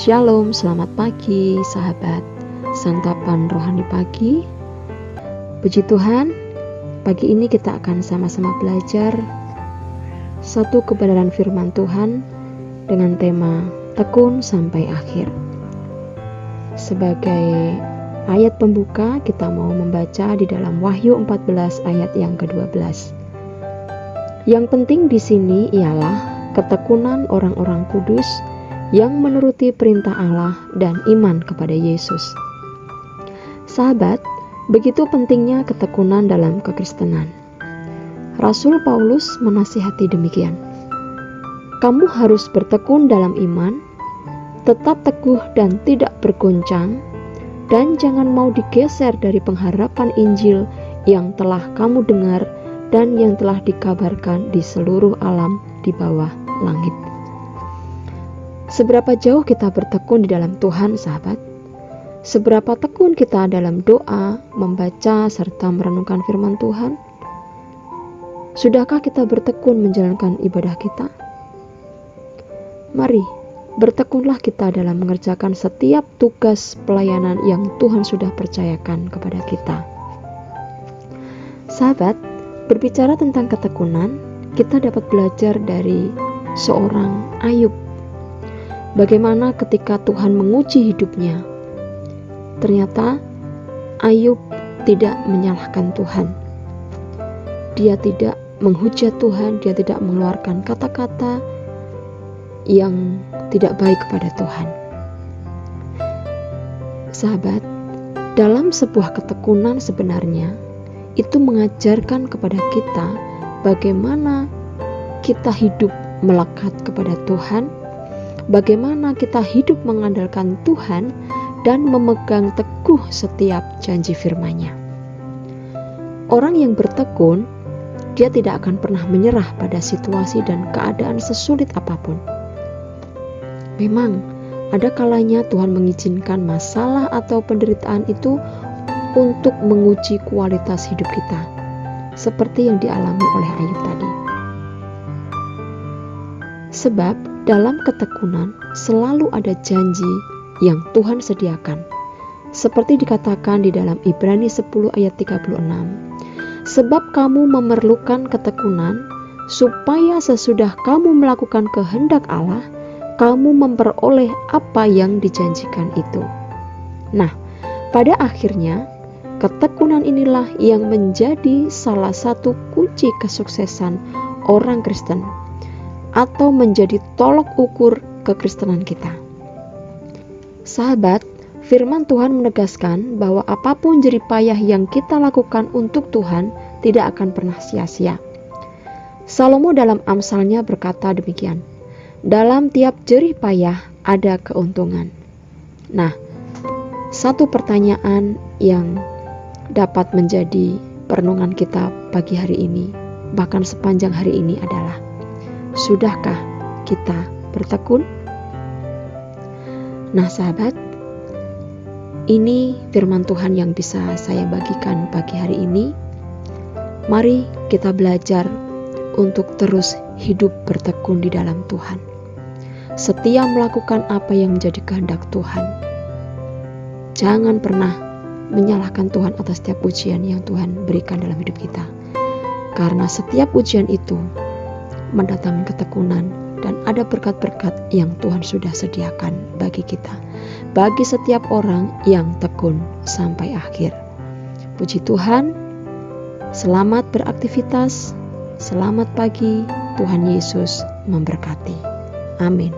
Shalom, selamat pagi sahabat Santapan Rohani Pagi. Puji Tuhan, pagi ini kita akan sama-sama belajar satu kebenaran firman Tuhan dengan tema tekun sampai akhir. Sebagai ayat pembuka, kita mau membaca di dalam Wahyu 14 ayat yang ke-12. Yang penting di sini ialah ketekunan orang-orang kudus yang menuruti perintah Allah dan iman kepada Yesus. Sahabat, begitu pentingnya ketekunan dalam kekristenan. Rasul Paulus menasihati demikian. Kamu harus bertekun dalam iman, tetap teguh dan tidak bergoncang, dan jangan mau digeser dari pengharapan Injil yang telah kamu dengar dan yang telah dikabarkan di seluruh alam di bawah langit. Seberapa jauh kita bertekun di dalam Tuhan, sahabat? Seberapa tekun kita dalam doa, membaca, serta merenungkan firman Tuhan? Sudahkah kita bertekun menjalankan ibadah kita? Mari, bertekunlah kita dalam mengerjakan setiap tugas pelayanan yang Tuhan sudah percayakan kepada kita. Sahabat, berbicara tentang ketekunan, kita dapat belajar dari seorang Ayub. Bagaimana ketika Tuhan menguji hidupnya, ternyata Ayub tidak menyalahkan Tuhan. Dia tidak menghujat Tuhan, dia tidak mengeluarkan kata-kata yang tidak baik kepada Tuhan. Sahabat, dalam sebuah ketekunan sebenarnya, itu mengajarkan kepada kita bagaimana kita hidup melekat kepada Tuhan, bagaimana kita hidup mengandalkan Tuhan dan memegang teguh setiap janji firman-Nya. Orang yang bertekun, dia tidak akan pernah menyerah pada situasi dan keadaan sesulit apapun. Memang, ada kalanya Tuhan mengizinkan masalah atau penderitaan itu untuk menguji kualitas hidup kita, seperti yang dialami oleh Ayub tadi. Sebab dalam ketekunan selalu ada janji yang Tuhan sediakan. Seperti dikatakan di dalam Ibrani 10 ayat 36. Sebab kamu memerlukan ketekunan, supaya sesudah kamu melakukan kehendak Allah, kamu memperoleh apa yang dijanjikan itu. Nah, pada akhirnya, ketekunan inilah yang menjadi salah satu kunci kesuksesan orang Kristen, atau menjadi tolok ukur kekristenan kita. Sahabat, firman Tuhan menegaskan bahwa apapun jerih payah yang kita lakukan untuk Tuhan tidak akan pernah sia-sia. Salomo dalam Amsalnya berkata demikian, dalam tiap jerih payah ada keuntungan. Nah, satu pertanyaan yang dapat menjadi perenungan kita pagi hari ini, bahkan sepanjang hari ini adalah, sudahkah kita bertekun? Nah sahabat, ini firman Tuhan yang bisa saya bagikan pagi hari ini. Mari kita belajar untuk terus hidup bertekun di dalam Tuhan. Setia melakukan apa yang menjadi kehendak Tuhan. Jangan pernah menyalahkan Tuhan atas setiap ujian yang Tuhan berikan dalam hidup kita. Karena setiap ujian itu mendatangkan ketekunan dan ada berkat-berkat yang Tuhan sudah sediakan bagi kita, bagi setiap orang yang tekun sampai akhir. Puji Tuhan, selamat beraktivitas, selamat pagi, Tuhan Yesus memberkati. Amin.